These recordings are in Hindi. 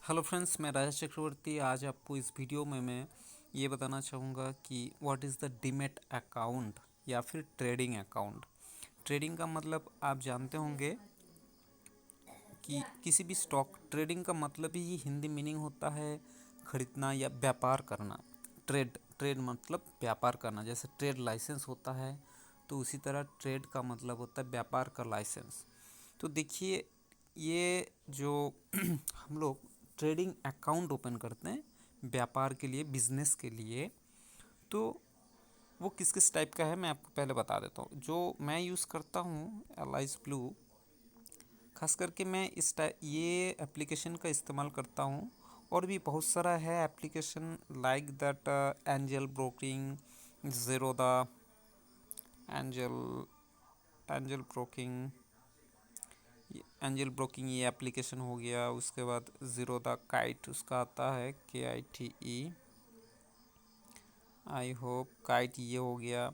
हेलो फ्रेंड्स, मैं राजेश चक्रवर्ती। आज आपको इस वीडियो में मैं ये बताना चाहूँगा कि what is the demat account या फिर ट्रेडिंग अकाउंट। ट्रेडिंग का मतलब आप जानते होंगे कि किसी भी स्टॉक, ट्रेडिंग का मतलब ही हिंदी मीनिंग होता है खरीदना या व्यापार करना। ट्रेड ट्रेड मतलब व्यापार करना। जैसे ट्रेड लाइसेंस होता है तो उसी तरह ट्रेड का मतलब होता है व्यापार का लाइसेंस। तो देखिए, ये जो हम लोग ट्रेडिंग अकाउंट ओपन करते हैं व्यापार के लिए, बिजनेस के लिए, तो वो किस किस टाइप का है मैं आपको पहले बता देता हूँ। जो मैं यूज़ करता हूँ एलाइज ब्लू, खास करके मैं ये एप्लीकेशन का इस्तेमाल करता हूँ। और भी बहुत सारा है application like that angel broking, Zerodha, angel angel broking, angel broking ये एप्लीकेशन हो गया। उसके बाद ज़ीरो द काइट उसका आता है KITE, आई होप काइट ये हो गया।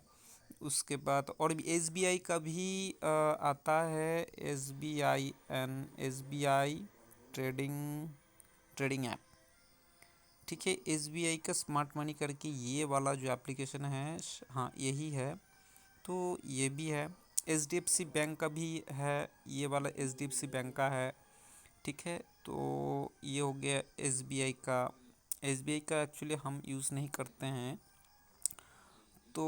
उसके बाद और भी SBI का भी आता है, SBI ट्रेडिंग ट्रेडिंग ऐप। ठीक है, SBI का स्मार्ट मनी करके ये वाला जो एप्लीकेशन है, हाँ यही है। तो ये भी है। HDFC बैंक का भी है, ये वाला HDFC बैंक का है। ठीक है, तो ये हो गया SBI का। SBI का एक्चुअली हम यूज़ नहीं करते हैं। तो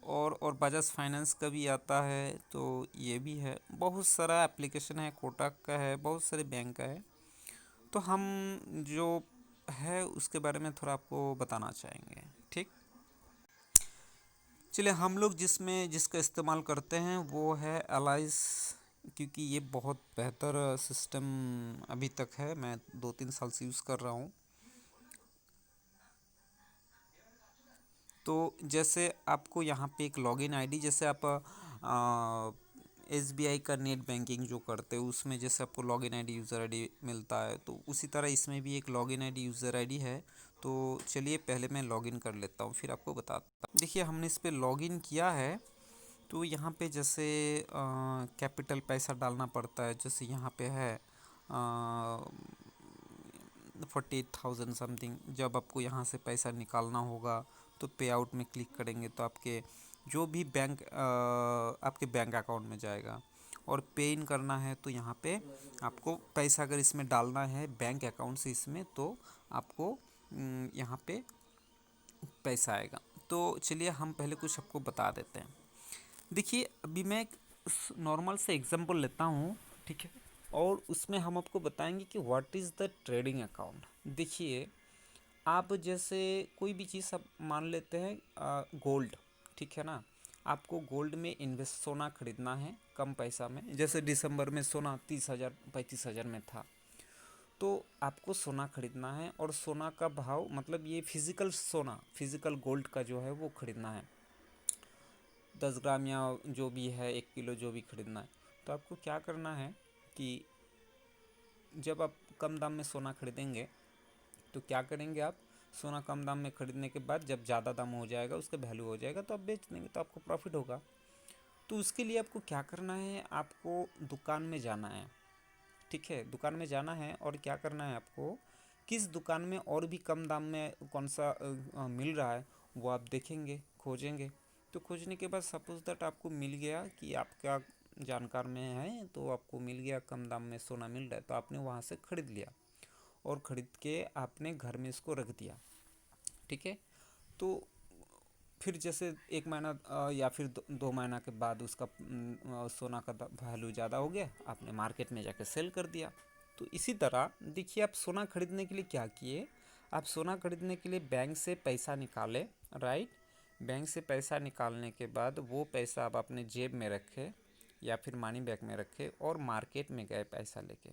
और बजाज फाइनेंस का भी आता है, तो ये भी है। बहुत सारा एप्लीकेशन है, कोटक का है, बहुत सारे बैंक का है। तो हम जो है उसके बारे में थोड़ा आपको बताना चाहेंगे। ठीक, चलिए हम लोग जिसका इस्तेमाल करते हैं वो है एलाइज, क्योंकि ये बहुत बेहतर सिस्टम अभी तक है। मैं 2-3 साल से यूज़ कर रहा हूँ। तो जैसे आपको यहाँ पे एक लॉगिन आईडी, जैसे आप SBI का नेट बैंकिंग जो करते हो उसमें जैसे आपको लॉगिन आईडी, यूज़र आईडी मिलता है, तो उसी तरह इसमें भी एक लॉगिन आईडी, यूज़र आईडी है। तो चलिए पहले मैं लॉगिन कर लेता हूँ, फिर आपको बताता हूँ। देखिए, हमने इस पर लॉगिन किया है। तो यहाँ पे जैसे कैपिटल पैसा डालना पड़ता है। जैसे यहाँ पे है 48,000 समथिंग। जब आपको यहाँ से पैसा निकालना होगा तो पे आउट में क्लिक करेंगे तो आपके जो भी बैंक आपके बैंक अकाउंट में जाएगा। और पे इन करना है तो यहाँ पे आपको पैसा अगर इसमें डालना है बैंक अकाउंट से इसमें, तो आपको यहाँ पे पैसा आएगा। तो चलिए हम पहले कुछ आपको बता देते हैं। देखिए, अभी मैं एक नॉर्मल से एग्जांपल लेता हूँ। ठीक है, और उसमें हम आपको बताएंगे कि what is the trading account. देखिए, आप जैसे कोई भी चीज़ आप मान लेते हैं गोल्ड। ठीक है ना, आपको गोल्ड में इन्वेस्ट, सोना खरीदना है कम पैसा में। जैसे दिसंबर में सोना 30,000 35,000 में था, तो आपको सोना खरीदना है। और सोना का भाव मतलब ये फिजिकल सोना, फिजिकल गोल्ड का जो है वो खरीदना है, 10 ग्राम या जो भी है 1 किलो जो भी खरीदना है। तो आपको क्या करना है कि जब आप कम दाम में सोना खरीदेंगे तो क्या करेंगे, आप सोना कम दाम में खरीदने के बाद जब ज़्यादा दाम हो जाएगा, उसका वैल्यू हो जाएगा, तो आप बेच देंगे तो आपको प्रॉफिट होगा। तो उसके लिए आपको क्या करना है, आपको दुकान में जाना है। ठीक है, दुकान में जाना है और क्या करना है आपको, किस दुकान में और भी कम दाम में कौन सा मिल रहा है वो आप देखेंगे, खोजेंगे। तो खोजने के बाद सपोज दैट आपको मिल गया कि आपका जानकार में है, तो आपको मिल गया कम दाम में सोना मिल रहा है, तो आपने वहाँ से ख़रीद लिया और ख़रीद के आपने घर में इसको रख दिया। ठीक है, तो फिर जैसे 1 महीना या फिर 2 महीना के बाद उसका सोना का वैल्यू ज़्यादा हो गया, आपने मार्केट में जाके सेल कर दिया। तो इसी तरह देखिए, आप सोना खरीदने के लिए क्या किए, आप सोना खरीदने के लिए बैंक से पैसा निकाले, राइट। बैंक से पैसा निकालने के बाद वो पैसा आप अपने जेब में रखे या फिर मनी बैग में रखे और मार्केट में गए पैसा लेके।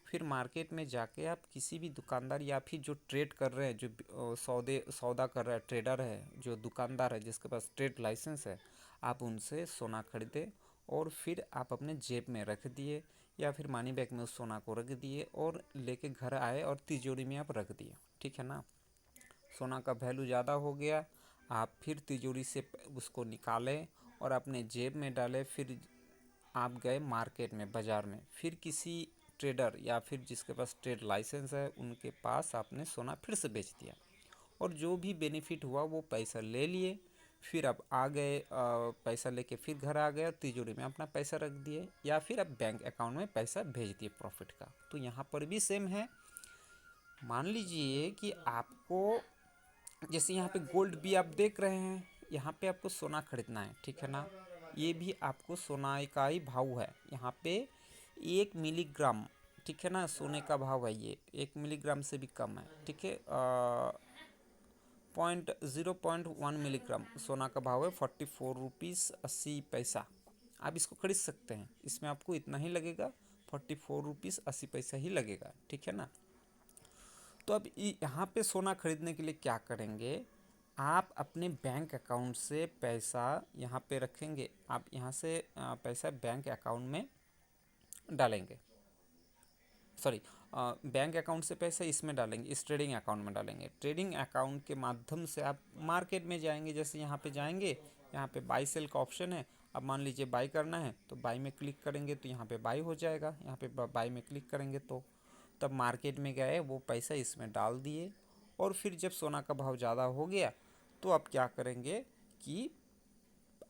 फिर मार्केट में जाके आप किसी भी दुकानदार या फिर जो ट्रेड कर रहे हैं, जो सौदा कर रहा है, ट्रेडर है, जो दुकानदार है जिसके पास ट्रेड लाइसेंस है, आप उनसे सोना खरीदे और फिर आप अपने जेब में रख दिए या फिर मनी बैग में उस सोना को रख दिए और लेके घर आए और तिजोरी में आप रख दिए। ठीक है ना, सोना का वैल्यू ज़्यादा हो गया, आप फिर तिजोरी से उसको निकालें और अपने जेब में डालें। फिर आप गए मार्केट में, बाज़ार में, फिर किसी ट्रेडर या फिर जिसके पास ट्रेड लाइसेंस है उनके पास आपने सोना फिर से बेच दिया, और जो भी बेनिफिट हुआ वो पैसा ले लिए, फिर आप आ गए, पैसा लेके फिर घर आ गए और तिजोरी में अपना पैसा रख दिए, या फिर आप बैंक अकाउंट में पैसा भेज दिए प्रॉफिट का। तो यहाँ पर भी सेम है। मान लीजिए कि आपको, जैसे यहाँ पे गोल्ड भी आप देख रहे हैं, यहाँ पे आपको सोना खरीदना है, ठीक है ना। ये भी आपको सोना का ही भाव है, यहाँ पे 1 मिलीग्राम, ठीक है ना, सोने का भाव है। ये 1 मिलीग्राम से भी कम है, ठीक है। 0.1 मिलीग्राम सोना का भाव है 44 रुपीज़ 80 पैसा। आप इसको खरीद सकते हैं, इसमें आपको इतना ही लगेगा, 44 रुपीज़ 80 पैसा ही लगेगा, ठीक है ना। तो अब यहाँ पे सोना खरीदने के लिए क्या करेंगे, आप अपने बैंक अकाउंट से पैसा यहाँ पे रखेंगे, आप यहाँ से पैसा बैंक अकाउंट में डालेंगे, सॉरी, बैंक अकाउंट से पैसा इसमें डालेंगे, इस ट्रेडिंग अकाउंट में डालेंगे। ट्रेडिंग अकाउंट के माध्यम से आप मार्केट में जाएंगे, जैसे यहाँ पे जाएंगे, यहाँ पे बाई सेल का ऑप्शन है। अब मान लीजिए बाई करना है तो बाई में क्लिक करेंगे तो यहाँ पे बाई हो जाएगा, यहाँ पे बाई में क्लिक करेंगे तो तब मार्केट में गए, वो पैसा इसमें डाल दिए, और फिर जब सोना का भाव ज़्यादा हो गया तो आप क्या करेंगे कि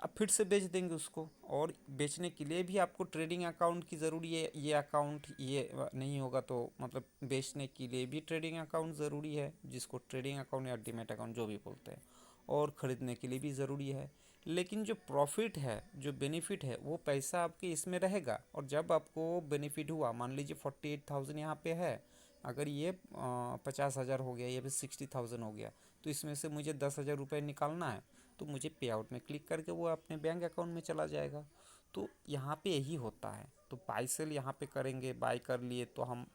आप फिर से बेच देंगे उसको। और बेचने के लिए भी आपको ट्रेडिंग अकाउंट की ज़रूरी है, ये अकाउंट ये नहीं होगा तो मतलब बेचने के लिए भी ट्रेडिंग अकाउंट ज़रूरी है, जिसको ट्रेडिंग अकाउंट या डीमैट अकाउंट जो भी बोलते हैं, और ख़रीदने के लिए भी ज़रूरी है। लेकिन जो प्रॉफिट है, जो बेनिफिट है, वो पैसा आपके इसमें रहेगा। और जब आपको बेनिफिट हुआ, मान लीजिए 48,000 यहाँ पे है, अगर ये 50,000 हो गया या फिर 60,000 हो गया, तो इसमें से मुझे 10,000 रुपये निकालना है, तो मुझे पे आउट में क्लिक करके वो अपने बैंक अकाउंट में चला जाएगा। तो यहाँ पे यही होता है। तो बाई सेल यहाँ पे करेंगे, बाई कर लिए तो हम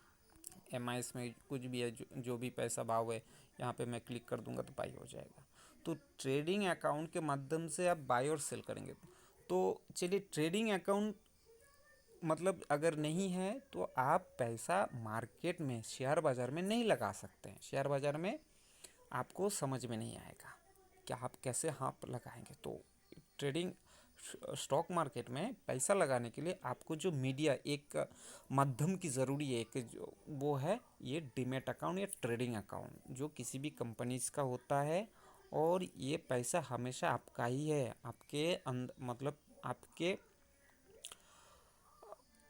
एमआईएस में कुछ भी है, जो भी पैसा भाव है, यहाँ पे मैं क्लिक कर दूंगा तो बाई हो जाएगा। तो ट्रेडिंग अकाउंट के माध्यम से आप बाई और सेल करेंगे। तो चलिए, ट्रेडिंग अकाउंट मतलब अगर नहीं है तो आप पैसा मार्केट में, शेयर बाज़ार में नहीं लगा सकते हैं। शेयर बाज़ार में आपको समझ में नहीं आएगा कि आप कैसे हाथ लगाएंगे। तो ट्रेडिंग स्टॉक मार्केट में पैसा लगाने के लिए आपको जो मीडिया, एक माध्यम की ज़रूरी है, एक जो वो है ये डीमैट अकाउंट या ट्रेडिंग अकाउंट, जो किसी भी कंपनीज का होता है। और ये पैसा हमेशा आपका ही है, आपके मतलब आपके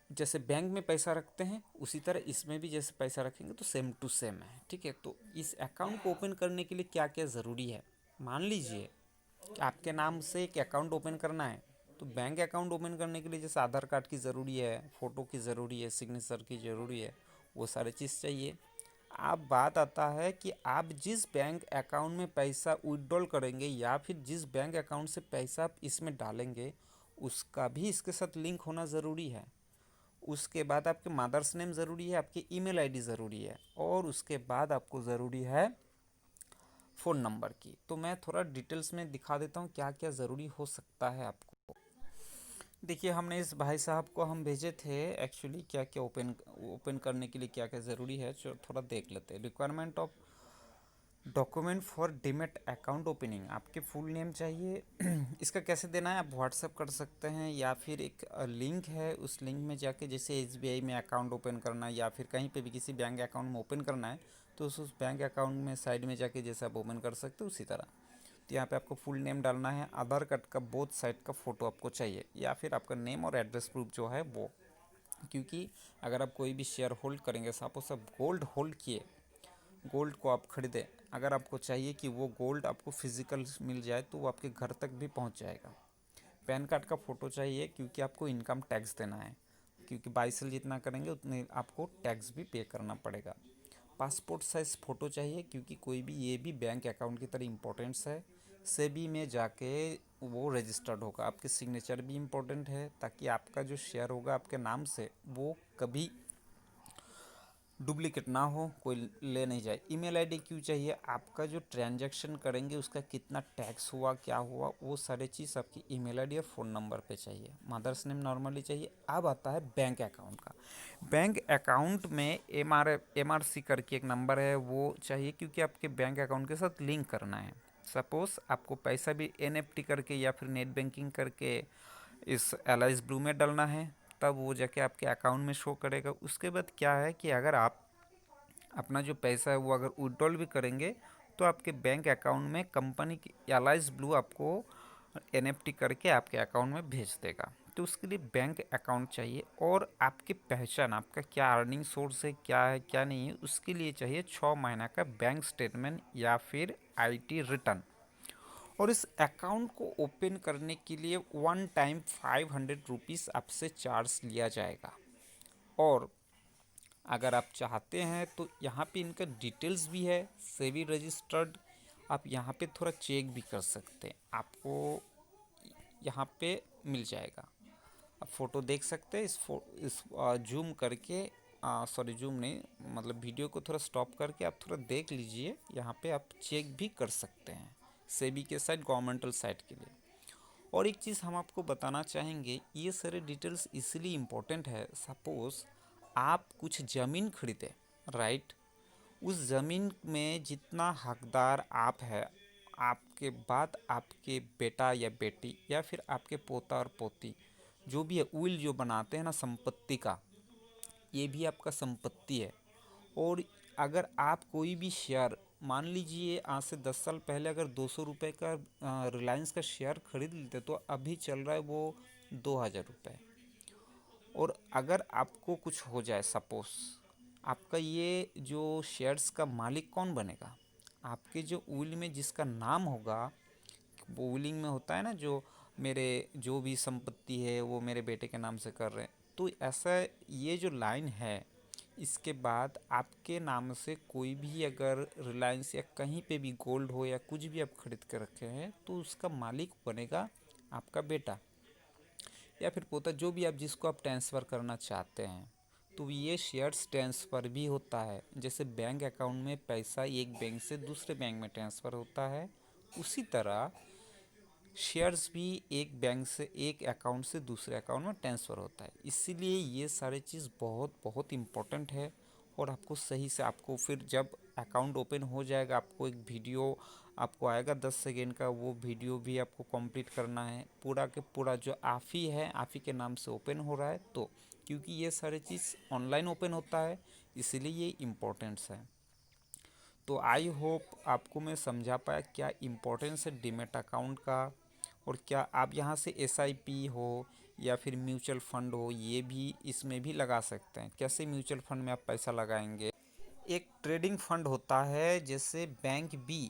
जैसे बैंक में पैसा रखते हैं उसी तरह इसमें भी जैसे पैसा रखेंगे तो सेम टू सेम है, ठीक है। तो इस अकाउंट को ओपन करने के लिए क्या क्या ज़रूरी है, मान लीजिए कि आपके नाम से एक अकाउंट ओपन करना है, तो बैंक अकाउंट ओपन करने के लिए जैसे आधार कार्ड की ज़रूरी है, फ़ोटो की ज़रूरी है, सिग्नेचर की ज़रूरी है, वो सारी चीज़ चाहिए। अब बात आता है कि आप जिस बैंक अकाउंट में पैसा विड्रॉल करेंगे या फिर जिस बैंक अकाउंट से पैसा आप इसमें डालेंगे, उसका भी इसके साथ लिंक होना ज़रूरी है। उसके बाद आपके मदर्स नेम ज़रूरी है, आपकी ईमेल आईडी ज़रूरी है, और उसके बाद आपको ज़रूरी है फ़ोन नंबर की। तो मैं थोड़ा डिटेल्स में दिखा देता हूँ क्या क्या ज़रूरी हो सकता है आपको। देखिए, हमने इस भाई साहब को हम भेजे थे एक्चुअली क्या क्या ओपन करने के लिए क्या क्या ज़रूरी है, थोड़ा देख लेते हैं। Requirement of document for demat account opening, आपके फुल नेम चाहिए। इसका कैसे देना है, आप व्हाट्सएप कर सकते हैं, या फिर एक लिंक है, उस लिंक में जाके, जैसे एसबीआई में अकाउंट ओपन करना है या फिर कहीं पे भी किसी बैंक अकाउंट में ओपन करना है, तो उस बैंक अकाउंट में साइड में जाके जैसे आप ओपन कर सकते हो उसी तरह। तो यहाँ पे आपको फुल नेम डालना है, आधार कार्ड का बोथ साइड का फ़ोटो आपको चाहिए, या फिर आपका नेम और एड्रेस प्रूफ जो है वो। क्योंकि अगर आप कोई भी शेयर होल्ड करेंगे, सपोज आप गोल्ड होल्ड किए, गोल्ड को आप खरीदें, अगर आपको चाहिए कि वो गोल्ड आपको फिज़िकल मिल जाए तो वो आपके घर तक भी पहुंच जाएगा। पैन कार्ड का फ़ोटो चाहिए, क्योंकि आपको इनकम टैक्स देना है, क्योंकि बाई सेल जितना करेंगे उतने आपको टैक्स भी पे करना पड़ेगा। पासपोर्ट साइज़ फ़ोटो चाहिए, क्योंकि कोई भी, ये भी बैंक अकाउंट की तरह इम्पोर्टेंट्स है, सेबी में जाके वो रजिस्टर्ड होगा। आपके सिग्नेचर भी इम्पोर्टेंट है, ताकि आपका जो शेयर होगा आपके नाम से वो कभी डुप्लीकेट ना हो, कोई ले नहीं जाए। ईमेल आईडी क्यों चाहिए, आपका जो ट्रांजैक्शन करेंगे उसका कितना टैक्स हुआ, क्या हुआ, वो सारी चीज़ आपकी ईमेल आईडी और फ़ोन नंबर पे चाहिए। मदर्स नेम नॉर्मली चाहिए। अब आता है बैंक अकाउंट का। बैंक अकाउंट में MRC करके एक नंबर है, वो चाहिए, क्योंकि आपके बैंक अकाउंट के साथ लिंक करना है। सपोज़ आपको पैसा भी NFT करके या फिर नेट बैंकिंग करके इस एलाइस ब्लू में डालना है, तब वो जाके आपके अकाउंट में शो करेगा। उसके बाद क्या है कि अगर आप अपना जो पैसा है वो अगर विड्रॉल भी करेंगे तो आपके बैंक अकाउंट में कंपनी की एलाइज ब्लू आपको एनएफटी करके आपके अकाउंट में भेज देगा। तो उसके लिए बैंक अकाउंट चाहिए और आपकी पहचान, आपका क्या अर्निंग सोर्स है, क्या है क्या नहीं है, उसके लिए चाहिए 6 महीना का बैंक स्टेटमेंट या फिर आईटी रिटर्न। और इस अकाउंट को ओपन करने के लिए वन टाइम 500 रुपीज़ आपसे चार्ज लिया जाएगा। और अगर आप चाहते हैं तो यहाँ पे इनका डिटेल्स भी है, सेबी रजिस्टर्ड। आप यहाँ पे थोड़ा चेक भी कर सकते हैं, आपको यहाँ पे मिल जाएगा। आप फ़ोटो देख सकते हैं। इस जूम करके, सॉरी जूम नहीं, मतलब वीडियो को थोड़ा स्टॉप करके आप थोड़ा देख लीजिए। यहाँ पे आप चेक भी कर सकते हैं सेबी के साइट, गवर्नमेंटल साइट के लिए। और एक चीज़ हम आपको बताना चाहेंगे, ये सारे डिटेल्स इसलिए इम्पोर्टेंट है। सपोज़ आप कुछ ज़मीन खरीदे, राइट, उस ज़मीन में जितना हकदार आप है, आपके बाद आपके बेटा या बेटी या फिर आपके पोता और पोती, जो भी है, उइल जो बनाते हैं ना संपत्ति का, ये भी आपका संपत्ति है। और अगर आप कोई भी शेयर, मान लीजिए आज से 10 साल पहले अगर 200 रुपये का रिलायंस का शेयर खरीद लेते तो अभी चल रहा है वो 2000 रुपये। और अगर आपको कुछ हो जाए, सपोज आपका ये जो शेयर्स का मालिक कौन बनेगा? आपके जो विल में जिसका नाम होगा, वो विलिंग में होता है ना, जो मेरे जो भी संपत्ति है वो मेरे बेटे के नाम से कर रहे हैं। तो ऐसा ये जो लाइन है, इसके बाद आपके नाम से कोई भी अगर रिलायंस या कहीं पे भी गोल्ड हो या कुछ भी आप खरीद कर रखे हैं तो उसका मालिक बनेगा आपका बेटा या फिर पोता, जो भी आप जिसको आप ट्रांसफ़र करना चाहते हैं। तो ये शेयर्स ट्रांसफ़र भी होता है। जैसे बैंक अकाउंट में पैसा एक बैंक से दूसरे बैंक में ट्रांसफ़र होता है, उसी तरह शेयर्स भी एक बैंक से, एक अकाउंट से दूसरे अकाउंट में ट्रांसफ़र होता है। इसीलिए ये सारी चीज़ बहुत बहुत इम्पोर्टेंट है। और आपको सही से, आपको फिर जब अकाउंट ओपन हो जाएगा, आपको एक वीडियो आपको आएगा 10 सेकेंड का, वो वीडियो भी आपको कंप्लीट करना है। पूरा के पूरा जो आफ़ी है, आफ़ी के नाम से ओपन हो रहा है, तो क्योंकि ये सारी चीज़ ऑनलाइन ओपन होता है, इसीलिए ये इम्पोर्टेंट्स है। तो आई होप आपको मैं समझा पाया क्या इम्पोर्टेंस है डीमैट अकाउंट का। और क्या आप यहाँ से एसआईपी हो या फिर म्यूचुअल फंड हो, ये भी इसमें भी लगा सकते हैं। कैसे म्यूचुअल फंड में आप पैसा लगाएंगे? एक ट्रेडिंग फंड होता है जैसे बैंक बी,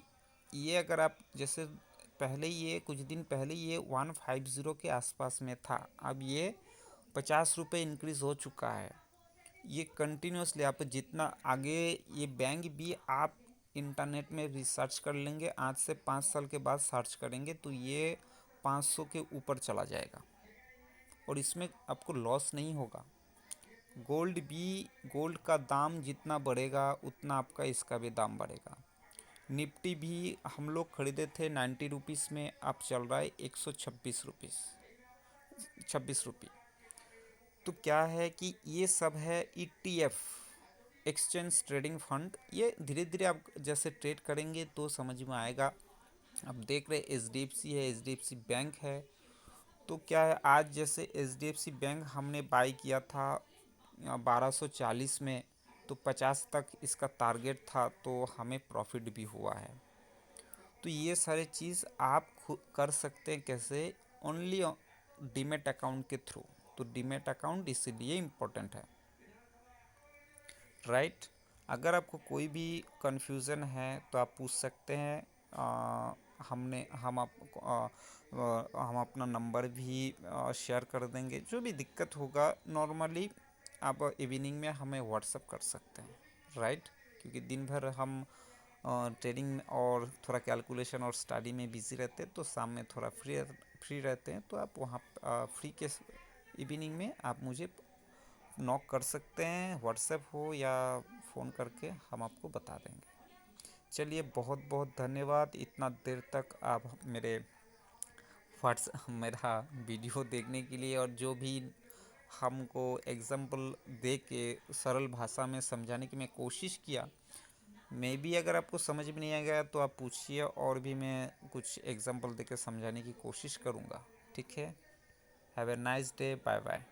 ये अगर आप जैसे पहले, ये कुछ दिन पहले ये 150 के आसपास में था, अब ये 50 रुपये इंक्रीज़ हो चुका है। ये कंटिन्यूसली आप जितना आगे, ये बैंक भी आप इंटरनेट में रिसर्च कर लेंगे, आज से 5 साल के बाद सर्च करेंगे तो ये 500 के ऊपर चला जाएगा और इसमें आपको लॉस नहीं होगा। गोल्ड भी, गोल्ड का दाम जितना बढ़ेगा उतना आपका इसका भी दाम बढ़ेगा। निफ्टी भी हम लोग खरीदे थे 90 रुपीज़ में, अब चल रहा है 126 रुपीज़, 26 रुपये। तो क्या है कि ये सब है ईटीएफ, एक्सचेंज ट्रेडिंग फंड। ये धीरे धीरे आप जैसे ट्रेड करेंगे तो समझ में आएगा। अब देख रहे एचडीएफसी है, एचडीएफसी बैंक है। तो क्या है, आज जैसे एचडीएफसी बैंक हमने बाई किया था 1240 में, तो 50 तक इसका टारगेट था, तो हमें प्रॉफिट भी हुआ है। तो ये सारे चीज़ आप खुद कर सकते हैं। कैसे? ओनली डीमैट अकाउंट के थ्रू। तो डीमैट अकाउंट इसीलिए इम्पोर्टेंट है, राइट। अगर आपको कोई भी कन्फ्यूज़न है तो आप पूछ सकते हैं। हमने हम आपको हम अपना नंबर भी शेयर कर देंगे। जो भी दिक्कत होगा नॉर्मली आप इवनिंग में हमें व्हाट्सअप कर सकते हैं, राइट। क्योंकि दिन भर हम ट्रेडिंग और थोड़ा कैलकुलेशन और स्टडी में बिज़ी रहते हैं, तो शाम में थोड़ा फ्री रहते हैं, तो आप वहाँ फ्री के इवनिंग में आप मुझे नॉक कर सकते हैं, व्हाट्सएप हो या फ़ोन करके हम आपको बता देंगे। चलिए, बहुत बहुत धन्यवाद इतना देर तक आप मेरे मेरा वीडियो देखने के लिए, और जो भी हमको एग्जाम्पल दे के सरल भाषा में समझाने की मैं कोशिश किया। मैं भी, अगर आपको समझ में नहीं आएगा तो आप पूछिए, और भी मैं कुछ एग्जाम्पल दे के समझाने की कोशिश करूँगा। ठीक है। Have a nice day, bye bye.